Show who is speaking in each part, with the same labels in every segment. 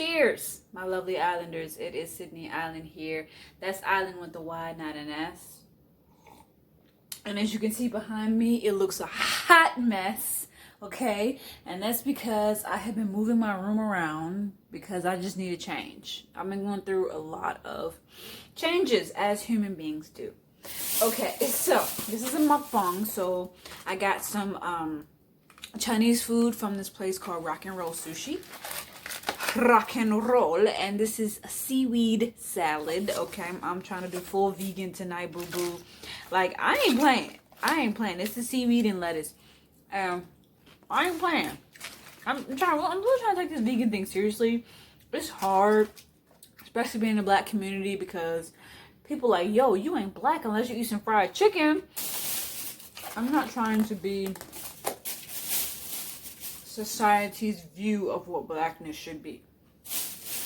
Speaker 1: Cheers, my lovely islanders. It is Sydney Island here. That's Island with the Y, not an S. And as you can see behind me, it looks a hot mess, okay? And that's because I have been moving my room around because I just need a change. I've been going through a lot of changes as human beings do. Okay, so this is a mukbang. So I got some Chinese food from this place called Rock and Roll Sushi. Rock and roll, and this is a seaweed salad. Okay, I'm trying to do full vegan tonight, boo boo. Like, I ain't playing. This is seaweed and lettuce. I ain't playing. I'm really trying to take this vegan thing seriously. It's hard, especially being in the black community, because people like, yo, you ain't black unless you eat some fried chicken. I'm not trying to be society's view of what blackness should be.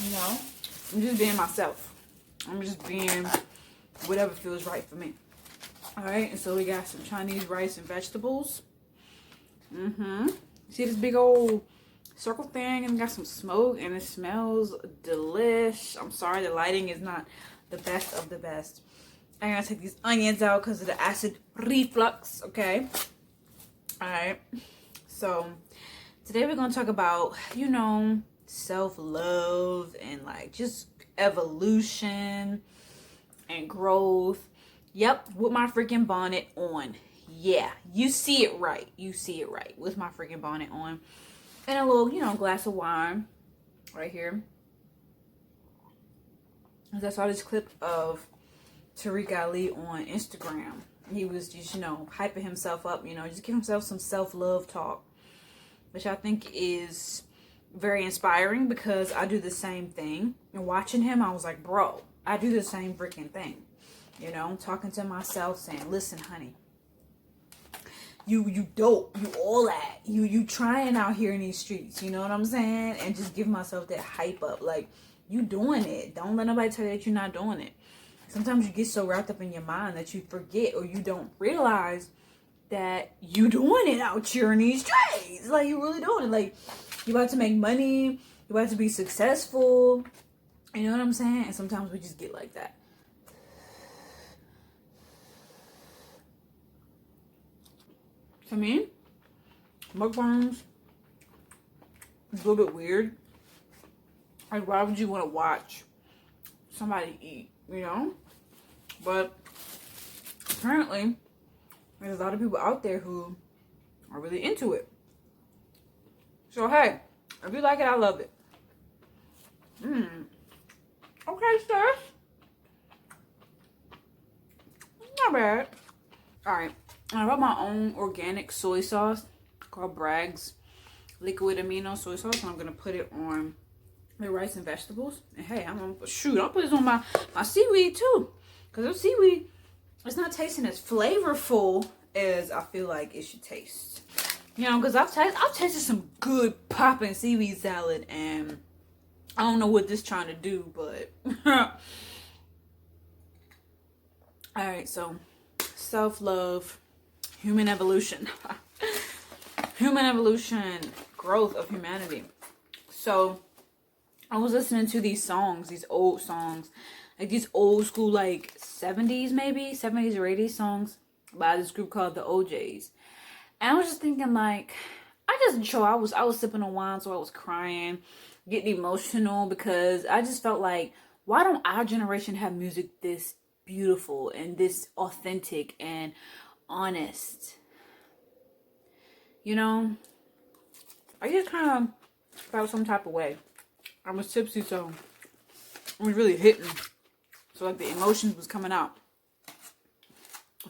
Speaker 1: You know, I'm just being myself. I'm just being whatever feels right for me. All right, and so we got some Chinese rice and vegetables. See this big old circle thing, and got some smoke, and it smells delish. I'm sorry, the lighting is not the best of the best. I gotta take these onions out because of the acid reflux. Okay. All right. So today we're going to talk about, you know, self-love and like just evolution and growth. Yep, with my freaking bonnet on. Yeah, you see it right. You see it right with my freaking bonnet on. And a little, you know, glass of wine right here. I saw this clip of Tariq Ali on Instagram. He was just, you know, hyping himself up, you know, just give himself some self-love talk, which I think is very inspiring because I do the same thing. And watching him, I was like, bro, I do the same freaking thing. You know, talking to myself, saying, listen, honey, you dope, you all that, you trying out here in these streets, you know what I'm saying? And just give myself that hype up, like, you doing it. Don't let nobody tell you that you're not doing it. Sometimes you get so wrapped up in your mind that you forget or you don't realize that you doing it out here in these streets. Like, you really doing it. Like, you about to make money, you about to be successful, you know what I'm saying? And sometimes we just get like that. To me, mukbangs is a little bit weird. Like, why would you want to watch somebody eat, you know? But apparently there's a lot of people out there who are really into it. So, hey, if you like it, I love it. Okay, sis. Not bad. Alright. I bought my own organic soy sauce called Bragg's liquid amino soy sauce. And I'm going to put it on the rice and vegetables. And hey, I'll put this on my seaweed too. Because the seaweed, it's not tasting as flavorful as I feel like it should taste. You know, because I've tasted some good popping seaweed salad, and I don't know what this is trying to do, but alright, so self-love, human evolution. Human evolution, growth of humanity. So I was listening to these songs, these old songs, like these old school, like 70s maybe, 70s or 80s songs by this group called the OJs. And I was just thinking, like, I was sipping on wine, so I was crying, getting emotional, because I just felt like, why don't our generation have music this beautiful and this authentic and honest? You know, I just kind of felt some type of way. I was tipsy, so it was really hitting. So, like, the emotions was coming out.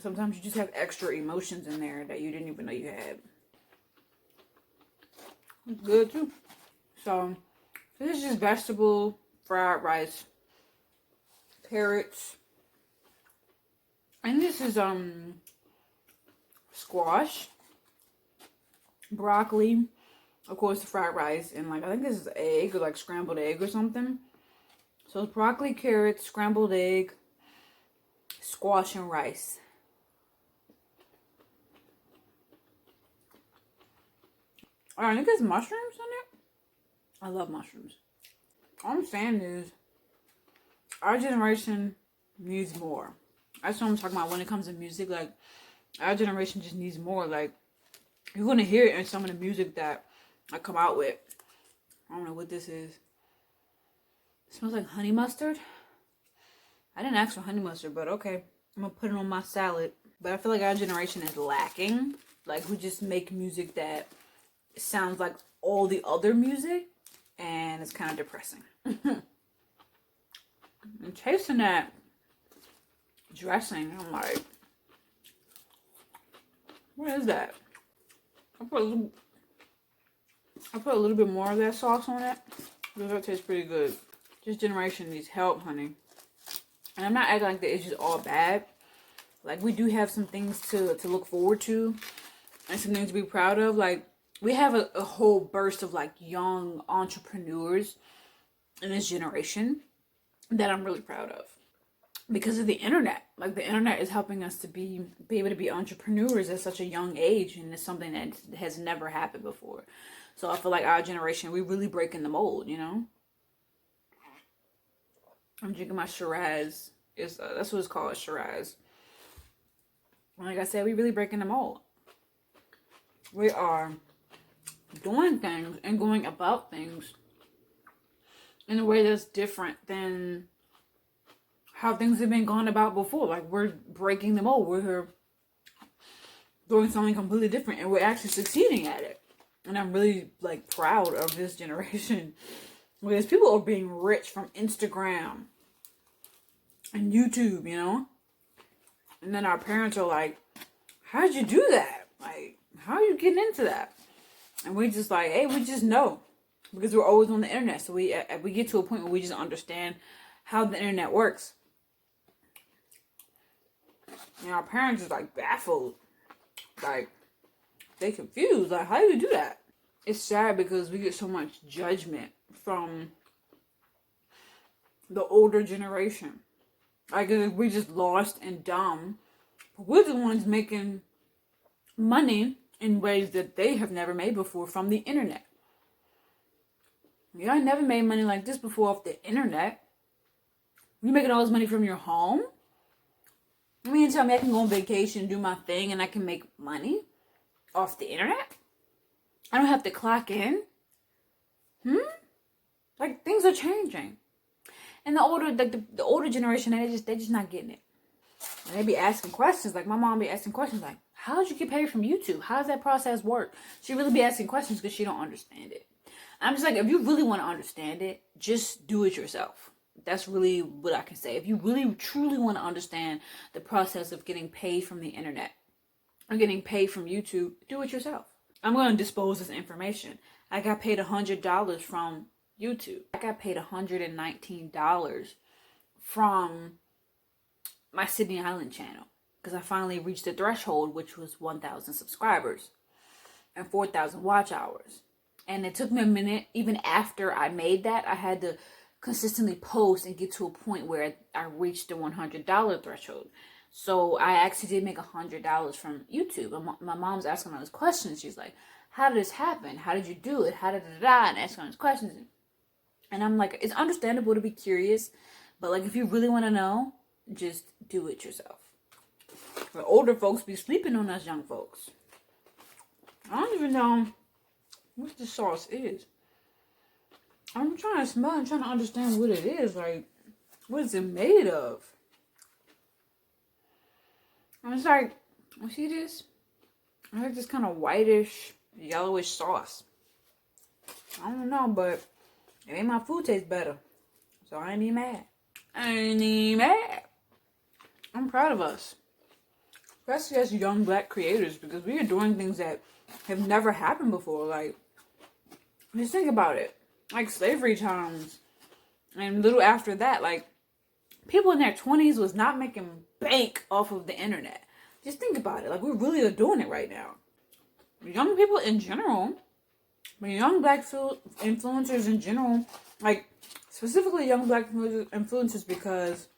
Speaker 1: Sometimes you just have extra emotions in there that you didn't even know you had. It's good, too. So, this is just vegetable, fried rice, carrots. And this is, squash, broccoli, of course, the fried rice, and, like, I think this is egg, or, like, scrambled egg or something. So, it's broccoli, carrots, scrambled egg, squash, and rice. I think there's mushrooms in it. I love mushrooms. All I'm saying is, our generation needs more. That's what I'm talking about when it comes to music. Like, our generation just needs more. Like, you're going to hear it in some of the music that I come out with. I don't know what this is. It smells like honey mustard. I didn't ask for honey mustard, but okay. I'm going to put it on my salad. But I feel like our generation is lacking. Like, we just make music that sounds like all the other music. And it's kind of depressing. I'm tasting that dressing. I'm like, what is that? I put a little bit more of that sauce on it. Because that tastes pretty good. This generation needs help, honey. And I'm not acting like that it's just all bad. Like, we do have some things to look forward to. And some things to be proud of. Like, we have a whole burst of, like, young entrepreneurs in this generation that I'm really proud of. Because of the internet. Like, the internet is helping us to be able to be entrepreneurs at such a young age. And it's something that has never happened before. So I feel like our generation, we're really breaking the mold, you know? I'm drinking my Shiraz. That's what it's called, Shiraz. Like I said, we're really breaking the mold. We are doing things and going about things in a way that's different than how things have been gone about before. Like, we're breaking the mold. We're doing something completely different, and we're actually succeeding at it. And I'm really, like, proud of this generation. Because people are being rich from Instagram and YouTube, you know? And then our parents are like, how'd you do that? Like, how are you getting into that? And we just like, hey, we just know. Because we're always on the internet. So we get to a point where we just understand how the internet works. And our parents is like baffled. Like, they confused. Like, how do you do that? It's sad because we get so much judgment from the older generation. Like, we're just lost and dumb. But we're the ones making money in ways that they have never made before from the internet. Y'all never made money like this before off the internet. You making all this money from your home? You mean to tell me I can go on vacation, do my thing, and I can make money off the internet? I don't have to clock in? Like, things are changing. And the older generation, they're just not getting it. And they be asking questions. Like, my mom be asking questions like, how did you get paid from YouTube? How does that process work? She really be asking questions because she don't understand it. I'm just like, if you really want to understand it, just do it yourself. That's really what I can say. If you really, truly want to understand the process of getting paid from the internet or getting paid from YouTube, do it yourself. I'm going to dispose this information. I got paid $100 from YouTube. I got paid $119 from my Sydney Island channel because I finally reached the threshold, which was 1,000 subscribers and 4,000 watch hours. And it took me a minute. Even after I made that, I had to consistently post and get to a point where I reached the $100 threshold. So I actually did make $100 from YouTube. And my mom's asking all these questions. She's like, how did this happen? How did you do it? How did it die? And asking all these questions. And I'm like, it's understandable to be curious. But like, if you really want to know, just do it yourself. The older folks be sleeping on us young folks. I don't even know what this sauce is. I'm trying to smell and trying to understand what it is. Like, what is it made of? And it's like, you see this? I like this kind of whitish, yellowish sauce. I don't know, but it made my food taste better. So I ain't even mad. I ain't even mad. I'm proud of us. Especially as young black creators, because we are doing things that have never happened before. Like, just think about it. Like slavery times. And a little after that, like, people in their 20s was not making bank off of the internet. Just think about it. Like, we really are doing it right now. Young people in general, but young black influencers in general, like, specifically young black influencers, because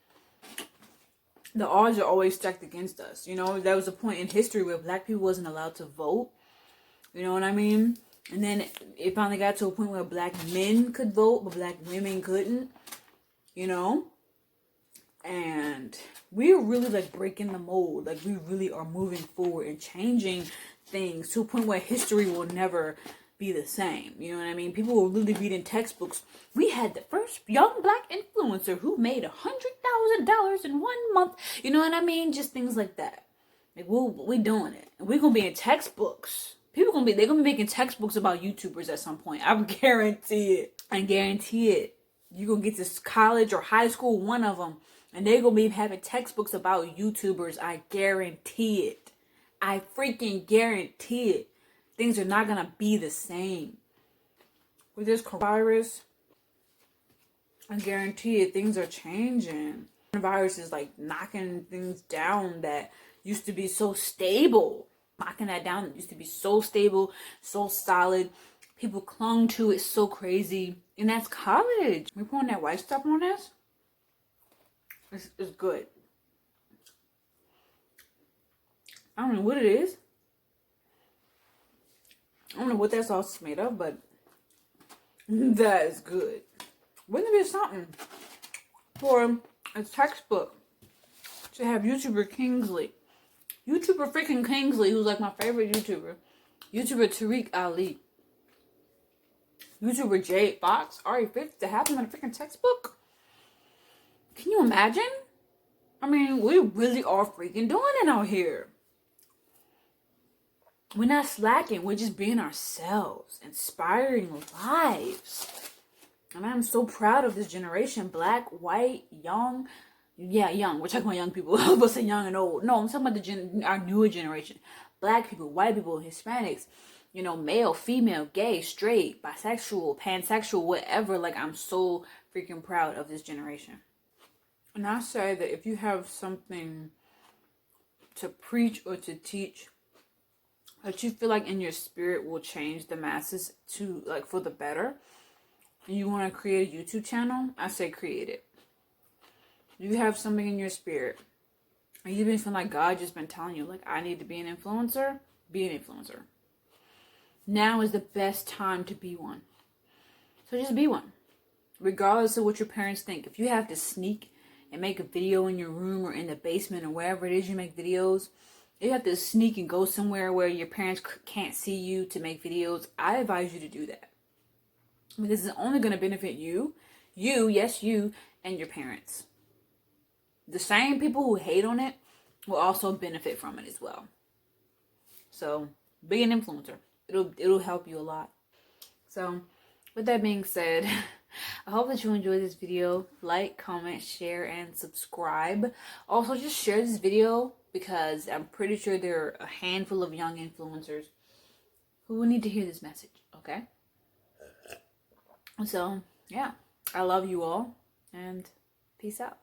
Speaker 1: the odds are always stacked against us. You know, there was a point in history where black people wasn't allowed to vote. You know what I mean? And then it finally got to a point where black men could vote, but black women couldn't, you know? And we're really like breaking the mold. Like we really are moving forward and changing things to a point where history will never be the same. You know what I mean? People will really read in textbooks. We had the first young black influencer who made $100,000 in 1 month. You know what I mean? Just things like that. Like we're doing it. And we're gonna be in textbooks. They're gonna be making textbooks about YouTubers at some point. I guarantee it. I guarantee it. You're gonna get to college or high school, one of them, and they're gonna be having textbooks about YouTubers. I guarantee it. I freaking guarantee it. Things are not gonna be the same. With this coronavirus, I guarantee it, things are changing. The virus is like knocking things down that used to be so stable. Knocking that down that used to be so stable, so solid. People clung to it so crazy. And that's college. We pouring that white stuff on this. It's good. I don't know what it is. I don't know what that sauce is made of, but that is good. Wouldn't it be something for a textbook to have YouTuber Kingsley? YouTuber freaking Kingsley, who's like my favorite YouTuber. YouTuber Tariq Ali. YouTuber Jade Fox, Ari Fitz, to have him in a freaking textbook? Can you imagine? I mean, we really are freaking doing it out here. We're not slacking. We're just being ourselves. Inspiring lives. And I'm so proud of this generation. Black, white, young. Yeah, young. We're talking about young people. I was about to say young and old. No, I'm talking about our newer generation. Black people, white people, Hispanics. You know, male, female, gay, straight, bisexual, pansexual, whatever. Like, I'm so freaking proud of this generation. And I say that if you have something to preach or to teach that you feel like in your spirit will change the masses to, like, for the better, and you want to create a YouTube channel, I say create it. You have something in your spirit, and you've been feeling like God just been telling you, like, I need to be an influencer, be an influencer. Now is the best time to be one. So just be one. Regardless of what your parents think. If you have to sneak and make a video in your room or in the basement or wherever it is you make videos, you have to sneak and go somewhere where your parents can't see you to make videos, I advise you to do that. Because it's only going to benefit you, yes, you, and your parents. The same people who hate on it will also benefit from it as well. So, be an influencer. It'll help you a lot. So, with that being said, I hope that you enjoyed this video. Like, comment, share, and subscribe. Also, just share this video because I'm pretty sure there are a handful of young influencers who will need to hear this message, okay? So, yeah. I love you all, and peace out.